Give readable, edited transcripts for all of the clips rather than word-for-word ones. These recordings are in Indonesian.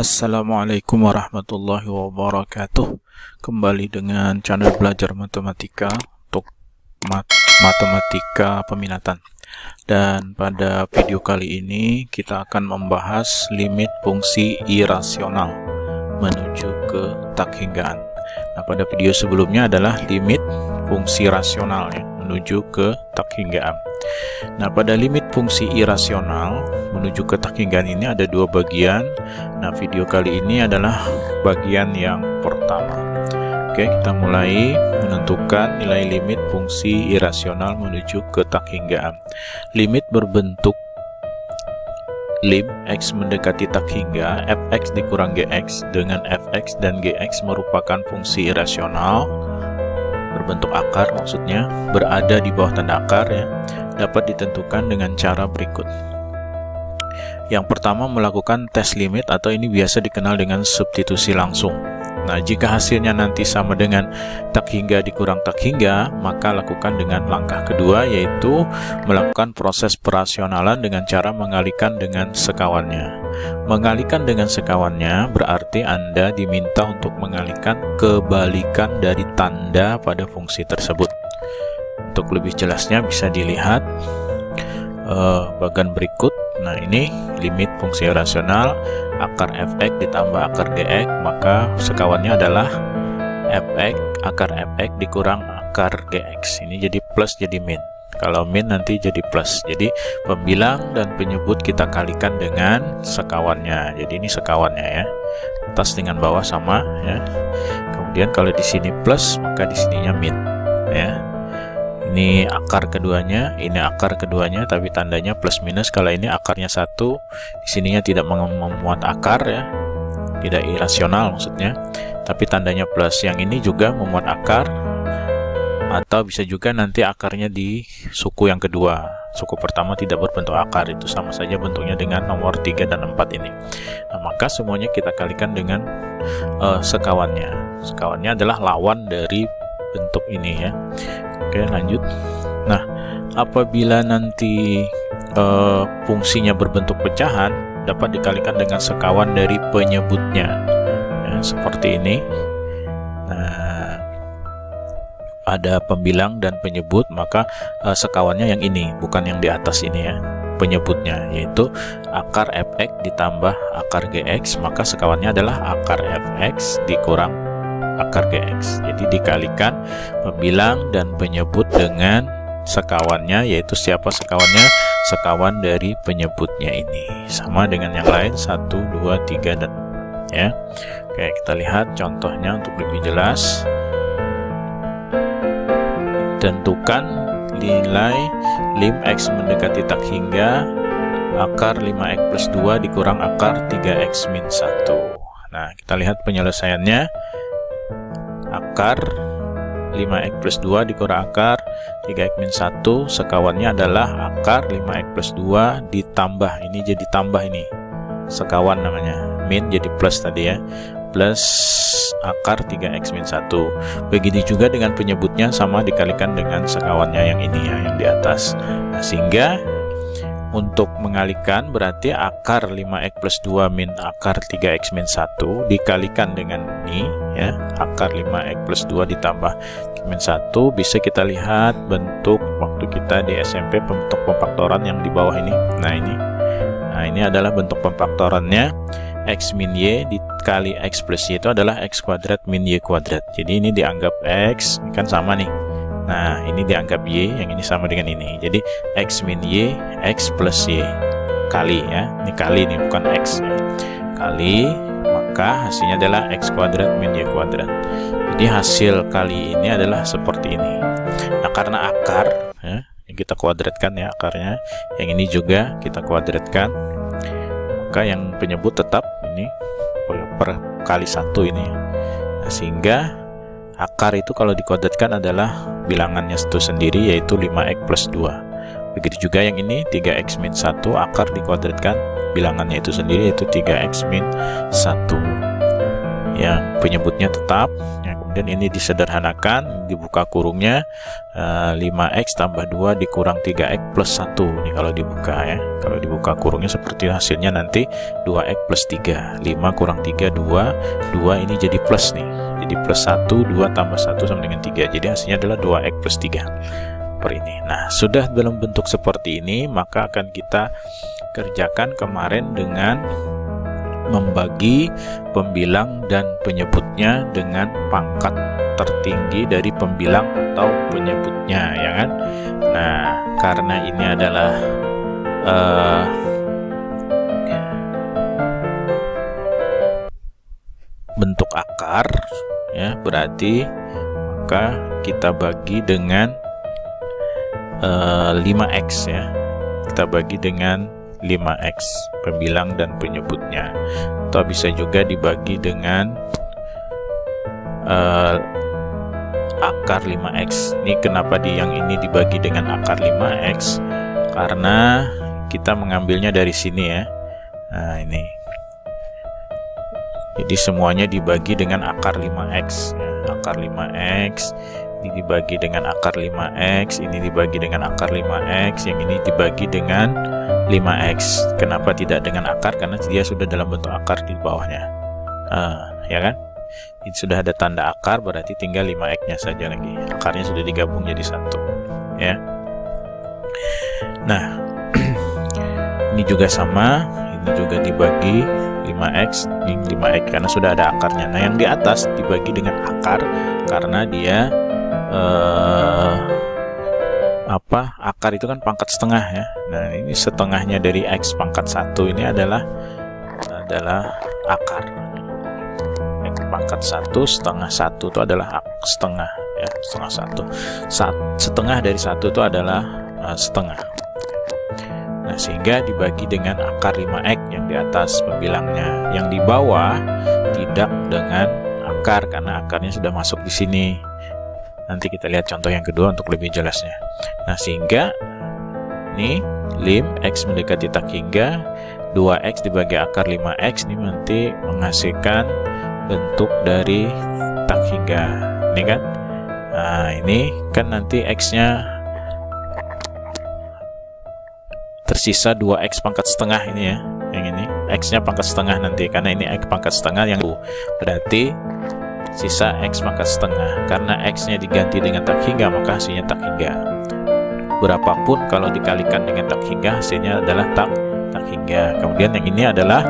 Assalamualaikum warahmatullahi wabarakatuh. Kembali dengan channel belajar matematika untuk matematika peminatan. Dan pada video kali ini kita akan membahas limit fungsi irasional menuju ke tak hinggaan. Nah, pada video sebelumnya adalah limit fungsi rasional ya, menuju ke tak hinggaan. Nah, pada limit fungsi irasional menuju ke tak hinggaan ini ada dua bagian. Nah, video kali ini adalah bagian yang pertama. Oke, kita mulai menentukan nilai limit fungsi irasional menuju ke tak hinggaan. Limit berbentuk lim x mendekati tak hingga fx dikurang gx dengan fx dan gx merupakan fungsi irasional berbentuk akar, maksudnya berada di bawah tanda akar ya, dapat ditentukan dengan cara berikut. Yang pertama, melakukan tes limit atau ini biasa dikenal dengan substitusi langsung. Nah, jika hasilnya nanti sama dengan tak hingga dikurang tak hingga, maka lakukan dengan langkah kedua, yaitu melakukan proses perasionalan dengan cara mengalihkan dengan sekawannya. Mengalihkan dengan sekawannya berarti Anda diminta untuk mengalihkan kebalikan dari tanda pada fungsi tersebut. Untuk lebih jelasnya bisa dilihat bagian berikut. Nah, ini limit fungsi rasional akar fx ditambah akar dx, maka sekawannya adalah fx akar fx dikurang akar gx. Ini jadi plus jadi min. Kalau min nanti jadi plus. Jadi pembilang dan penyebut kita kalikan dengan sekawannya. Jadi ini sekawannya ya. Atas dengan bawah sama ya. Kemudian kalau di sini plus, maka di sininya min ya. Ini akar keduanya, ini akar keduanya, tapi tandanya plus minus. Kalau ini akarnya 1, di sininya tidak memuat akar ya, tidak irasional maksudnya, tapi tandanya plus. Yang ini juga memuat akar, atau bisa juga nanti akarnya di suku yang kedua. Suku pertama tidak berbentuk akar, itu sama saja bentuknya dengan nomor 3 dan 4 ini. Nah, maka semuanya kita kalikan dengan sekawannya. Sekawannya adalah lawan dari bentuk ini ya. Oke, lanjut. Nah, apabila nanti fungsinya berbentuk pecahan, dapat dikalikan dengan sekawan dari penyebutnya ya, seperti ini. Nah, ada pembilang dan penyebut, maka sekawannya yang ini, bukan yang di atas ini ya, penyebutnya, yaitu akar fx ditambah akar gx, maka sekawannya adalah akar fx dikurang akar gx. Jadi dikalikan pembilang dan penyebut dengan sekawannya, yaitu siapa sekawannya? Sekawan dari penyebutnya ini. Sama dengan yang lain 1, 2, 3 dan ya. Oke, kita lihat contohnya untuk lebih jelas. Tentukan nilai lim x mendekati tak hingga akar 5x plus 2 dikurang akar 3x min 1. Nah, kita lihat penyelesaiannya. Akar 5x plus 2 dikurang akar 3x min 1, sekawannya adalah akar 5x plus 2 ditambah, ini jadi tambah, ini sekawan namanya, min jadi plus tadi ya, plus akar 3x min 1. Begitu juga dengan penyebutnya, sama dikalikan dengan sekawannya yang ini ya, yang di atas. Nah, sehingga untuk mengalihkan berarti akar 5x plus 2 min akar 3x min 1 dikalikan dengan ini ya, akar 5x plus 2 ditambah min 1. Bisa kita lihat bentuk waktu kita di SMP, bentuk pemfaktoran yang di bawah ini. Nah, ini adalah bentuk pemfaktorannya. X min y dikali x plus y itu adalah x kuadrat min y kuadrat. Jadi ini dianggap x, ini kan sama nih. Nah, ini dianggap y, yang ini sama dengan ini. Jadi x min y, x plus y kali ya. Ini kali, ini bukan x ya. Kali, maka hasilnya adalah x kuadrat min y kuadrat. Jadi hasil kali ini adalah seperti ini. Nah, karena akar ya, yang kita kuadratkan ya akarnya, yang ini juga kita kuadratkan, maka yang penyebut tetap ini per kali 1 ini. Nah, sehingga akar itu kalau dikuadratkan adalah bilangannya itu sendiri, yaitu 5x plus 2. Begitu juga yang ini 3x min 1, akar dikuadratkan bilangannya itu sendiri, yaitu 3x min 1 yang penyebutnya tetap ya. Kemudian ini disederhanakan, dibuka kurungnya 5x tambah 2 dikurang 3x plus 1 nih kalau dibuka ya. Kalau dibuka kurungnya seperti hasilnya nanti 2x plus 3, 5 kurang 3 2, 2 ini jadi plus nih, jadi plus 1, 2 tambah 1 sama dengan 3, jadi hasilnya adalah 2x plus 3 per ini. Nah, sudah dalam bentuk seperti ini, maka akan kita kerjakan kemarin dengan membagi pembilang dan penyebutnya dengan pangkat tertinggi dari pembilang atau penyebutnya, ya kan? Nah, karena ini adalah bentuk akar, ya, berarti maka kita bagi dengan 5x ya. Kita bagi dengan 5x pembilang dan penyebutnya, atau bisa juga dibagi dengan akar 5x. Ini kenapa yang ini dibagi dengan akar 5x? Karena kita mengambilnya dari sini ya. Nah, ini. Jadi semuanya dibagi dengan akar 5x ya. Akar 5x ini dibagi dengan akar 5x, ini dibagi dengan akar 5x, yang ini dibagi dengan 5x. Kenapa tidak dengan akar? Karena dia sudah dalam bentuk akar di bawahnya, ya kan? Ini sudah ada tanda akar, berarti tinggal 5x-nya saja lagi. Akarnya sudah digabung jadi satu, ya. Nah, ini juga sama, ini juga dibagi 5x, ini 5x karena sudah ada akarnya. Nah, yang di atas dibagi dengan akar karena dia akar itu kan pangkat setengah ya. Nah, ini setengahnya dari x pangkat 1 ini adalah akar. X pangkat 1 setengah 1 itu adalah setengah ya, setengah 1. Setengah dari 1 itu adalah setengah. Nah, sehingga dibagi dengan akar 5x yang di atas pembilangnya. Yang di bawah tidak dengan akar karena akarnya sudah masuk di sini. Nanti kita lihat contoh yang kedua untuk lebih jelasnya. Nah, sehingga ini lim x mendekati tak hingga 2x dibagi akar 5x ini nanti menghasilkan bentuk dari tak hingga. Ini kan? Nah, ini kan nanti x-nya tersisa 2x pangkat setengah ini ya. Yang ini x-nya pangkat setengah nanti karena ini x pangkat setengah yang berarti sisa x pangkat setengah. Karena x-nya diganti dengan tak hingga maka hasilnya tak hingga. Berapapun kalau dikalikan dengan tak hingga hasilnya adalah tak hingga. Kemudian yang ini adalah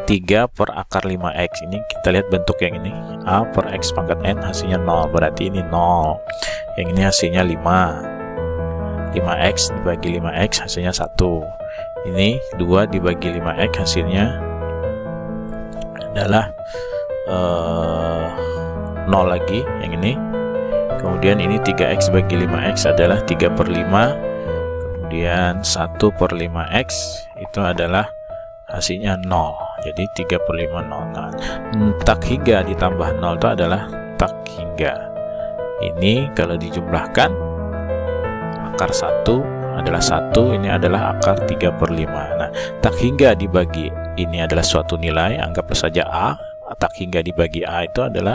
3 per akar 5x. Ini kita lihat bentuk yang ini, a per x pangkat n hasilnya 0, berarti ini 0. Yang ini hasilnya 5x dibagi 5x hasilnya 1. Ini 2 dibagi 5x hasilnya adalah 0 lagi yang ini. Kemudian ini 3x bagi 5x adalah 3 per 5. Kemudian 1 per 5x itu adalah hasilnya 0. Jadi 3 per 5 0. Nah, tak hingga ditambah 0 itu adalah tak hingga. Ini kalau dijumlahkan akar 1 adalah 1, ini adalah akar 3 per 5. Nah, tak hingga dibagi ini adalah suatu nilai, anggaplah saja a. Tak hingga dibagi a itu adalah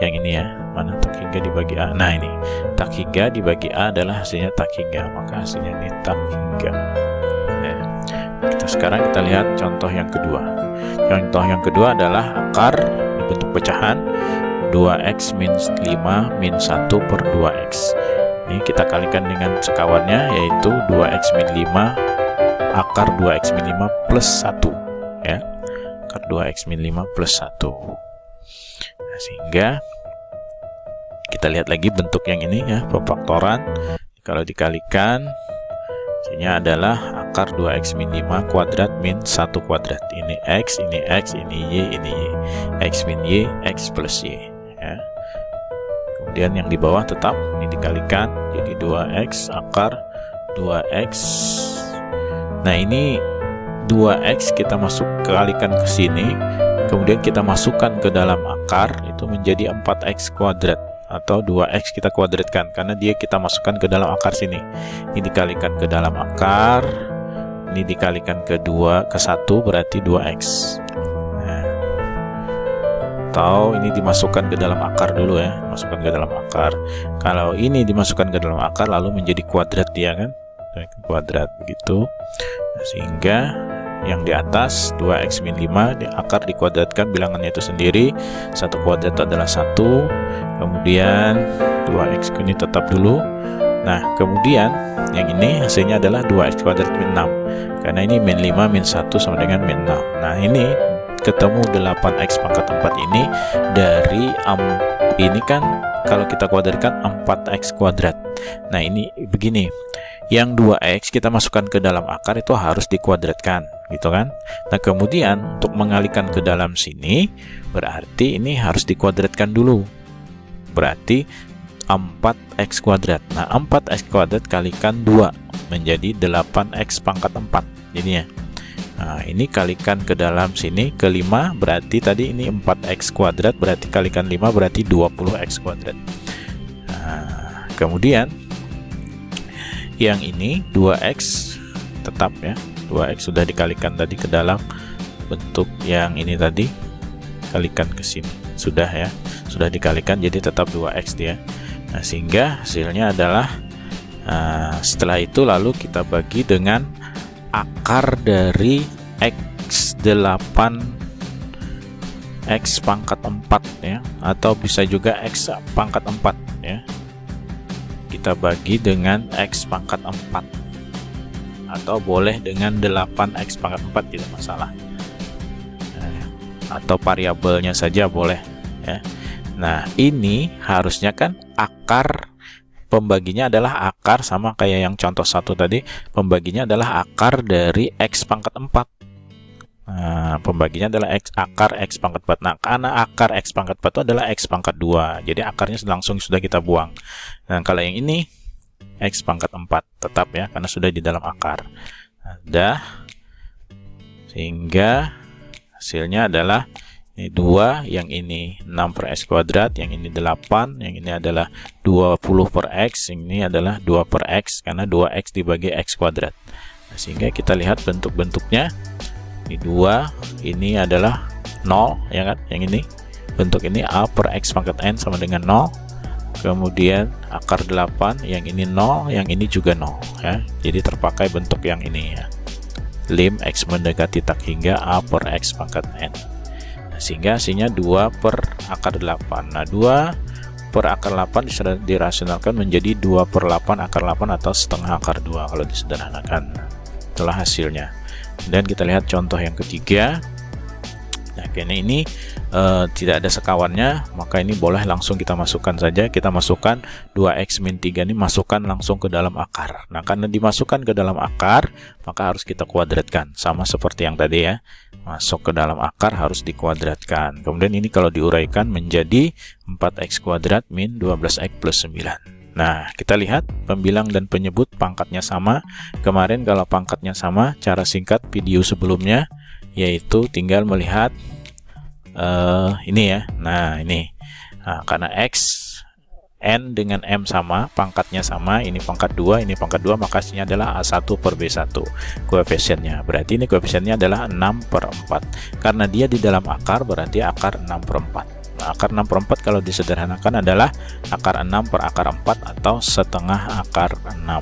yang ini ya. Mana tak hingga dibagi a? Nah, ini tak hingga dibagi a adalah hasilnya tak hingga, maka hasilnya ini tak hingga. Nah, sekarang kita lihat contoh yang kedua. Contoh yang kedua adalah akar bentuk pecahan 2x min 5 min 1 per 2x. Ini kita kalikan dengan sekawannya, yaitu 2x min 5 akar 2x min 5 plus 1 ya. 2x min 5 plus 1. Nah, sehingga kita lihat lagi bentuk yang ini ya, pemfaktoran. Kalau dikalikan hasilnya adalah akar 2x min 5 kuadrat min 1 kuadrat. Ini x, ini x, ini y, ini y. X min y, x plus y ya. Kemudian yang di bawah tetap ini dikalikan jadi 2x akar 2x. Nah, ini 2x kita kalikan ke sini, kemudian kita masukkan ke dalam akar, itu menjadi 4x kuadrat, atau 2x kita kuadratkan karena dia kita masukkan ke dalam akar sini. Ini dikalikan ke dalam akar, ini dikalikan ke 1 berarti 2x. Nah, atau ini dimasukkan ke dalam akar dulu ya, masukkan ke dalam akar. Kalau ini dimasukkan ke dalam akar lalu menjadi kuadrat dia kan, kuadrat begitu. Sehingga yang di atas 2x min 5 di akar dikuadratkan bilangannya itu sendiri, satu kuadrat itu adalah 1, kemudian 2x ini tetap dulu. Nah kemudian yang ini hasilnya adalah 2x kuadrat min 6, karena ini min 5 min 1 sama dengan min 6. Nah ini ketemu 8x pangkat 4 ini dari ini kan kalau kita kuadratkan 4x kuadrat. Nah ini begini, yang 2x kita masukkan ke dalam akar itu harus dikuadratkan gitu kan. Nah kemudian untuk mengalihkan ke dalam sini berarti ini harus dikuadratkan dulu, berarti 4x kuadrat. Nah 4x kuadrat kalikan 2 menjadi 8x pangkat 4 jadinya. Nah ini kalikan ke dalam sini ke 5, berarti tadi ini 4x kuadrat, berarti kalikan 5 berarti 20x kuadrat. Nah, kemudian yang ini 2x tetap ya, 2x sudah dikalikan tadi ke dalam bentuk yang ini tadi, kalikan ke sini sudah ya, sudah dikalikan jadi tetap 2x dia. Nah sehingga hasilnya adalah setelah itu lalu kita bagi dengan akar dari x8 x pangkat 4 ya, atau bisa juga x pangkat 4 ya, kita bagi dengan x pangkat 4 atau boleh dengan 8x pangkat 4 tidak masalah, atau variabelnya saja boleh ya. Nah ini harusnya kan akar pembaginya adalah akar, sama kayak yang contoh 1 tadi, pembaginya adalah akar dari x pangkat 4. Nah, pembaginya adalah akar x pangkat 4. Nah, karena akar x pangkat 4 itu adalah x pangkat 2, jadi akarnya langsung sudah kita buang. Nah, kalau yang ini x pangkat 4 tetap ya, karena sudah di dalam akar. Nah, sehingga hasilnya adalah ini 2, yang ini 6 per x kuadrat, yang ini 8, yang ini adalah 20 per x, yang ini adalah 2 per x, karena 2x dibagi x kuadrat. Nah, sehingga kita lihat bentuk-bentuknya, ini 2, ini adalah 0 ya kan, yang ini bentuk ini a per x pangkat n sama dengan 0, kemudian akar 8, yang ini 0, yang ini juga 0 ya, jadi terpakai bentuk yang ini ya, lim x mendekati tak hingga a per x pangkat n. Sehingga hasilnya 2 per akar 8. Nah 2 per akar 8 bisa dirasionalkan menjadi 2 per 8 akar 8 atau setengah akar 2 kalau disederhanakan. Itulah hasilnya. Dan kita lihat contoh yang ketiga. Nah kayaknya ini tidak ada sekawannya, maka ini boleh langsung kita masukkan saja. Kita masukkan 2x min 3 ini, masukkan langsung ke dalam akar. Nah karena dimasukkan ke dalam akar, maka harus kita kuadratkan, sama seperti yang tadi ya, masuk ke dalam akar harus dikuadratkan. Kemudian ini kalau diuraikan menjadi 4x kuadrat min 12x plus 9. Nah kita lihat pembilang dan penyebut pangkatnya sama. Kemarin kalau pangkatnya sama, cara singkat video sebelumnya yaitu tinggal melihat ini ya. Nah ini karena x n dengan m sama, pangkatnya sama, ini pangkat 2, ini pangkat 2, maka hasilnya adalah A1 per B1 koefisiennya. Berarti ini koefisiennya adalah 6 per 4. Karena dia di dalam akar, berarti akar 6 per 4. Nah, akar 6 per 4 kalau disederhanakan adalah akar 6 per akar 4 atau setengah akar 6.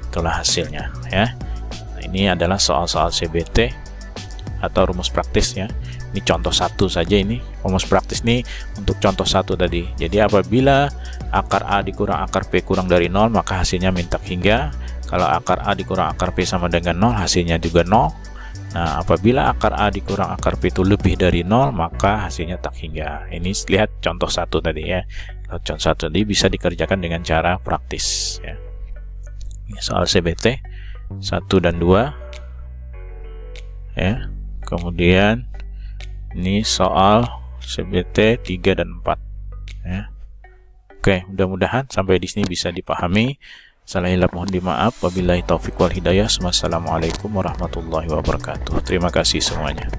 Itulah hasilnya ya. Nah, ini adalah soal-soal CBT atau rumus praktis ya. Ini contoh 1 saja, ini rumus praktis nih untuk contoh 1 tadi. Jadi apabila akar A dikurang akar P kurang dari 0, maka hasilnya min tak hingga. Kalau akar A dikurang akar P sama dengan 0, hasilnya juga 0. Nah apabila akar A dikurang akar P itu lebih dari 0, maka hasilnya tak hingga. Ini lihat contoh 1 tadi ya. Contoh 1 tadi bisa dikerjakan dengan cara praktis ya. Ini soal CBT 1 dan 2 ya. Kemudian ini soal CBT 3 dan 4 ya. Oke, mudah-mudahan sampai di sini bisa dipahami. Salah hilap mohon dimaaf. Wabillahi taufiq wal hidayah. Wassalamualaikum warahmatullahi wabarakatuh. Terima kasih semuanya.